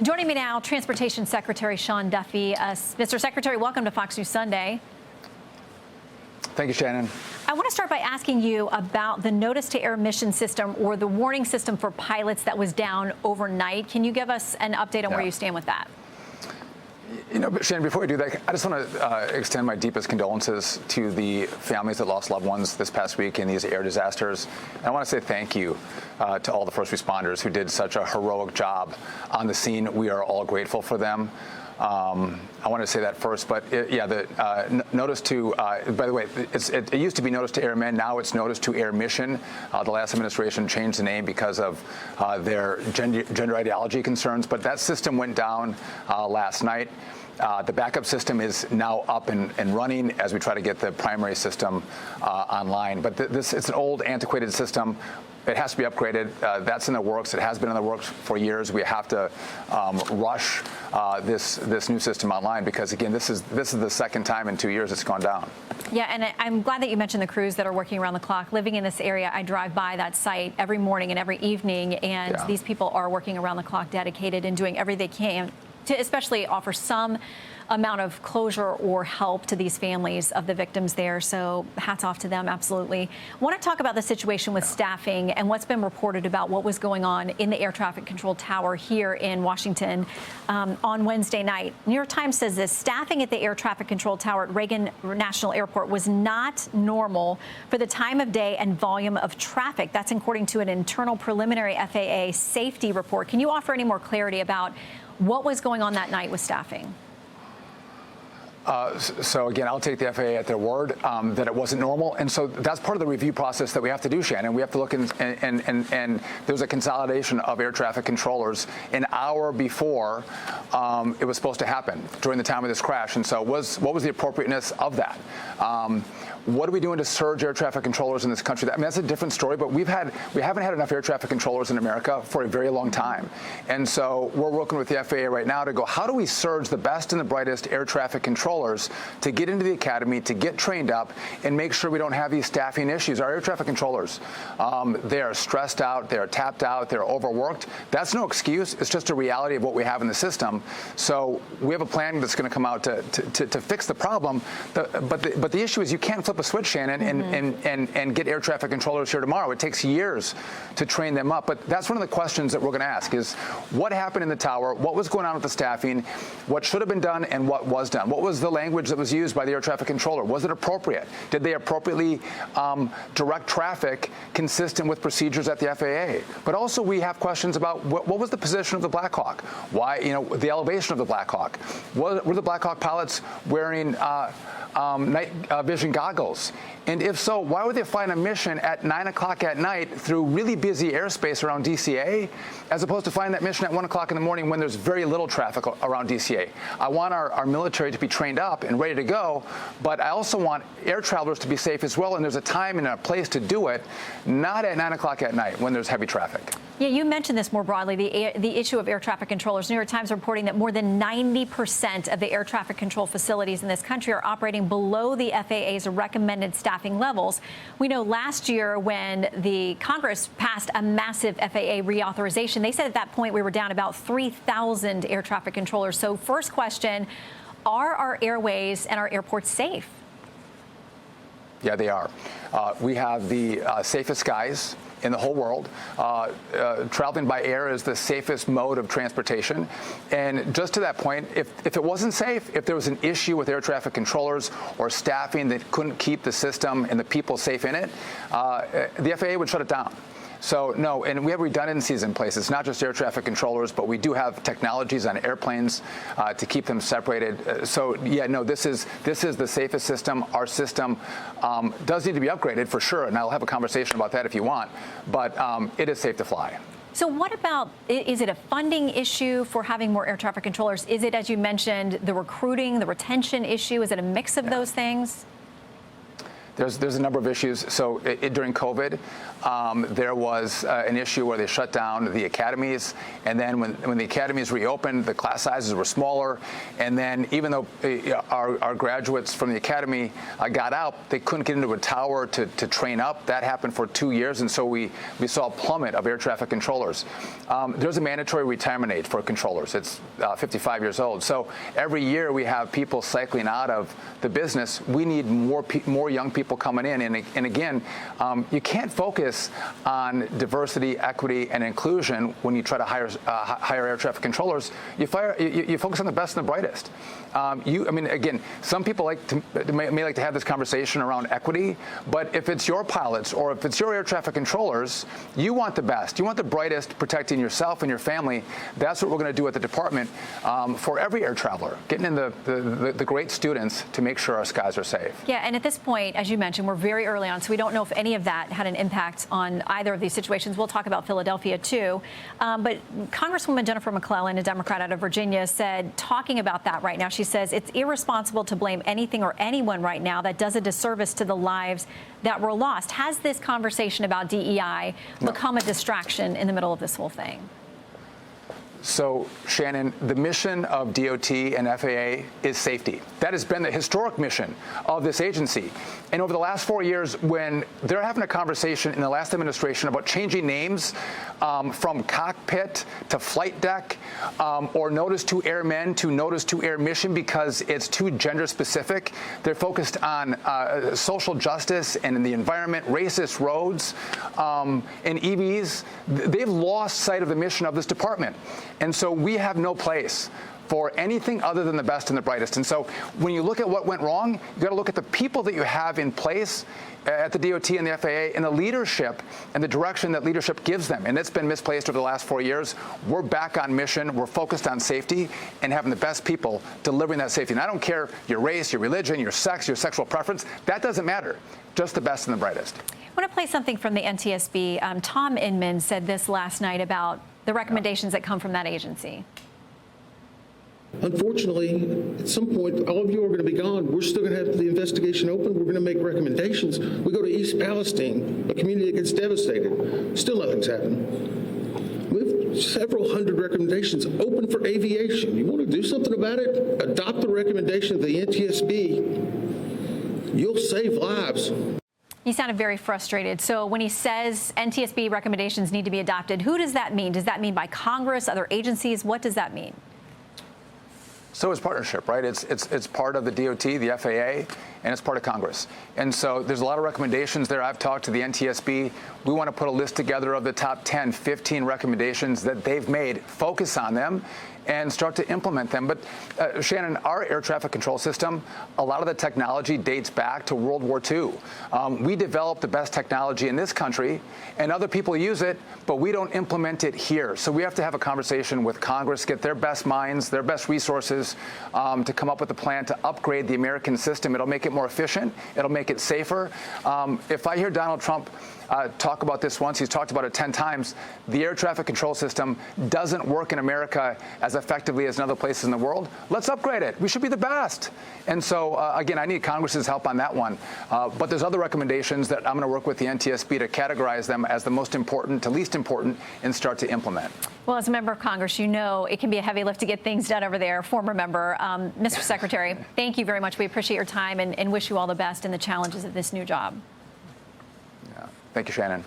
Joining me now, Transportation Secretary Sean Duffy. Mr. Secretary, welcome to Fox News Sunday. Thank you, Shannon. I want to start by asking you about the notice to air mission system, or the warning system for pilots that was down overnight. Can you give us an update on where you stand with that? You know, Shannon, before we do that, I just want to extend my deepest condolences to the families that lost loved ones this past week in these air disasters. And I want to say thank you to all the first responders who did such a heroic job on the scene. We are all grateful for them. I want to say that first, but the notice to, by the way, it used to be notice to airmen. Now it's notice to air mission. The last administration changed the name because of their gender ideology concerns, but that system went down last night. The backup system is now up and running as we try to get the primary system online. But it's an old, antiquated system. It has to be upgraded. That's in the works. It has been in the works for years. We have to rush this new system online because, again, this is the second time in 2 years it's gone down. Yeah, and I'm glad that you mentioned the crews that are working around the clock. Living in this area, I drive by that site every morning and every evening, and these people are working around the clock, dedicated and doing everything they can to especially offer some amount of closure or help to these families of the victims there. So hats off to them, absolutely. I want to talk about the situation with staffing and what's been reported about what was going on in the air traffic control tower here in Washington on Wednesday night. New York Times says this: staffing at the air traffic control tower at Reagan National Airport was not normal for the time of day and volume of traffic. That's according to an internal preliminary FAA safety report. Can you offer any more clarity about what was going on that night with staffing? So again, I'll take the FAA at their word that it wasn't normal, and so that's part of the review process that we have to do, Shannon. We have to look and there's a consolidation of air traffic controllers an hour before it was supposed to happen during the time of this crash, and so what was the appropriateness of that? What are we doing to surge air traffic controllers in this country? I mean, that's a different story, but we haven't had enough air traffic controllers in America for a very long time. And so we're working with the FAA right now to go, how do we surge the best and the brightest air traffic controllers to get into the academy, to get trained up, and make sure we don't have these staffing issues? Our air traffic controllers, they are stressed out, they're tapped out, they're overworked. That's no excuse. It's just a reality of what we have in the system. So we have a plan that's going to come out to fix the problem. But the issue is you can't flip a switch, Shannon, and get air traffic controllers here tomorrow. It takes years to train them up. But that's one of the questions that we're going to ask is what happened in the tower, what was going on with the staffing, what should have been done, and what was done. What was the language that was used by the air traffic controller? Was it appropriate? Did they appropriately direct traffic consistent with procedures at the FAA? But also we have questions about what was the position of the Black Hawk? Why, the elevation of the Black Hawk? Were the Black Hawk pilots wearing night vision goggles? And if so, why would they flying a mission at 9 o'clock at night through really busy airspace around DCA, as opposed to flying that mission at 1 o'clock in the morning when there's very little traffic around DCA? I want our military to be trained up and ready to go, but I also want air travelers to be safe as well, and there's a time and a place to do it, not at 9 o'clock at night when there's heavy traffic. Yeah, you mentioned this more broadly, the issue of air traffic controllers. New York Times reporting that more than 90% of the air traffic control facilities in this country are operating below the FAA's recommended staffing levels. We know last year when the Congress passed a massive FAA reauthorization, they said at that point we were down about 3,000 air traffic controllers. So first question, are our airways and our airports safe? Yeah, they are. We have the safest skies in the whole world. Traveling by air is the safest mode of transportation. And just to that point, if it wasn't safe, if there was an issue with air traffic controllers or staffing that couldn't keep the system and the people safe in it, the FAA would shut it down. So, no, and we have redundancies in place. It's not just air traffic controllers, but we do have technologies on airplanes to keep them separated. So, yeah, no, this is the safest system. Our system does need to be upgraded for sure, and I'll have a conversation about that if you want, but it is safe to fly. So what about, is it a funding issue for having more air traffic controllers? Is it, as you mentioned, the recruiting, the retention issue? Is it a mix of those things? There's a number of issues. So during COVID, there was an issue where they shut down the academies, and then when the academies reopened, the class sizes were smaller, and then even though our graduates from the academy got out, they couldn't get into a tower to train up. That happened for 2 years, and so we saw a plummet of air traffic controllers. There's a mandatory retirement age for controllers. It's 55 years old. So every year we have people cycling out of the business. We need more young people coming in, and again, you can't focus on diversity, equity, and inclusion when you try to hire air traffic controllers. You focus on the best and the brightest. Again, some people may like to have this conversation around equity, but if it's your pilots or if it's your air traffic controllers, you want the best. You want the brightest, protecting yourself and your family. That's what we're going to do at the department for every air traveler, getting in the great students to make sure our skies are safe. Yeah, and at this point, as you mentioned, we're very early on, so we don't know if any of that had an impact on either of these situations. We'll talk about Philadelphia, too. But Congresswoman Jennifer McClellan, a Democrat out of Virginia, said, talking about that right now, she says it's irresponsible to blame anything or anyone right now that does a disservice to the lives that were lost. Has this conversation about DEI become a distraction in the middle of this whole thing? So, Shannon, the mission of DOT and FAA is safety. That has been the historic mission of this agency. And over the last 4 years, when they're having a conversation in the last administration about changing names from cockpit to flight deck, or notice to airmen to notice to air mission because it's too gender specific, they're focused on social justice and in the environment, racist roads, and EVs. They've lost sight of the mission of this department. And so we have no place for anything other than the best and the brightest. And so when you look at what went wrong, you got to look at the people that you have in place at the DOT and the FAA and the leadership and the direction that leadership gives them. And it's been misplaced over the last 4 years. We're back on mission. We're focused on safety and having the best people delivering that safety. And I don't care your race, your religion, your sex, your sexual preference. That doesn't matter. Just the best and the brightest. I want to play something from the NTSB. Tom Inman said this last night about the recommendations that come from that agency. Unfortunately, at some point, all of you are going to be gone. We're still going to have the investigation open. We're going to make recommendations. We go to East Palestine, a community that gets devastated. Still nothing's happened. We have several hundred recommendations open for aviation. You want to do something about it? Adopt the recommendation of the NTSB. You'll save lives. He sounded very frustrated. So when he says NTSB recommendations need to be adopted, who does that mean? Does that mean by Congress, other agencies? What does that mean? So it's partnership, right? It's part of the DOT, the FAA, and it's part of Congress. And so there's a lot of recommendations there. I've talked to the NTSB. We want to put a list together of the top 10, 15 recommendations that they've made, focus on them, and start to implement them. But Shannon, our air traffic control system, a lot of the technology dates back to World War II. We developed the best technology in this country, and other people use it, but we don't implement it here. So we have to have a conversation with Congress, get their best minds, their best resources to come up with a plan to upgrade the American system. It'll make it more efficient. It'll make it safer. If I hear Donald Trump talk about this once, he's talked about it 10 times, the air traffic control system doesn't work in America as effectively as in other places in the world. Let's upgrade it. We should be the best. And so, again, I need Congress's help on that one. But there's other recommendations that I'm going to work with the NTSB to categorize them as the most important to least important and start to implement. Well, as a member of Congress, you know it can be a heavy lift to get things done over there. Former member, Mr. Secretary, thank you very much. We appreciate your time and wish you all the best in the challenges of this new job. Yeah. Thank you, Shannon.